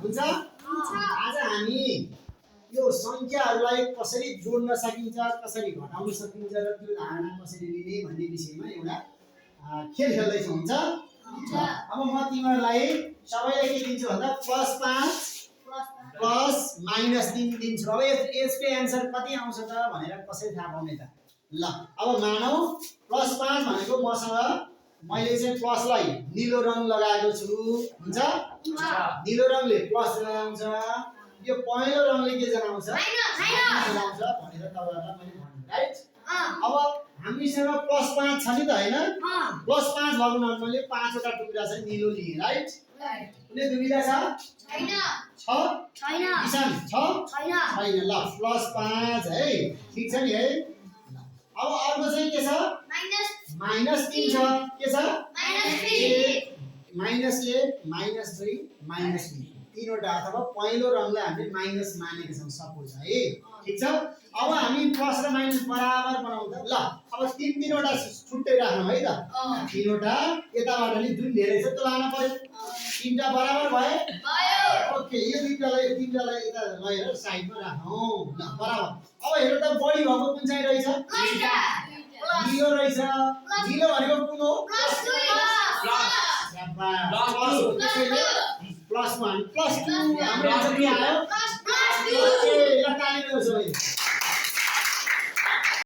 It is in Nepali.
हुन्छ आज हामी यो संख्याहरूलाई कसरी जोड्न सकिन्छ कसरी घटाउन सकिन्छ र त्यो धारणा कसरी लिने भन्ने विषयमा एउटा खेल खेल्दैछौँ हुन्छ अब म तिमीहरूलाई सबैलाई के दिन्छु भन्दा +5 प्लस -3 दिन्छु अब यसको एन्सर कति आउँछ त भनेर कसरी थाहा पाउने त ल अब मानौ +5 भनेको मसँग मैले चाहिँ प्लसलाई नीलो रङ लगाएको छु हुन्छ नीलो रङले प्लस जनाउँछ यो पहेँलो रङले के जनाउँछ माइनस जनाउँछ भनेर तपाईहरुलाई मैले भने राइट अब हामीसँग +5 छ नि त हैन +5 भएको नम्बरले 5 वटा टुक्रा चाहिँ नीलो लिए राइट कुनै दुविधा छ छैन छैन किसान छ छैन ल +5 है ठीक छ नि है अब अर्को चाहिँ के छ -3 छ के छ -1 -2 -3 तीनवटा अथवा पहिलो रङलाई हामीले माइनस मानेका छौं सपोज है ठीक छ अब हामी प्लस र माइनस बराबर बनाउँदा ल अब तीनवटा छुट्टै राख्नु है त तीनवटा यताबाट नि जुन धेरै छ त्यो लान पर्यो तीनटा बराबर भयो ओके यो तीनटालाई यता लगेर साइडमा राखौं ल बराबर अब हेर्नु त बढी भएको कुन चाहिँ रहेछ नीलो रहेछ नीलो भनेको कुन हो +1 +2 हाम्रो आन्सर के आयो +2 ल ताली बजाउँ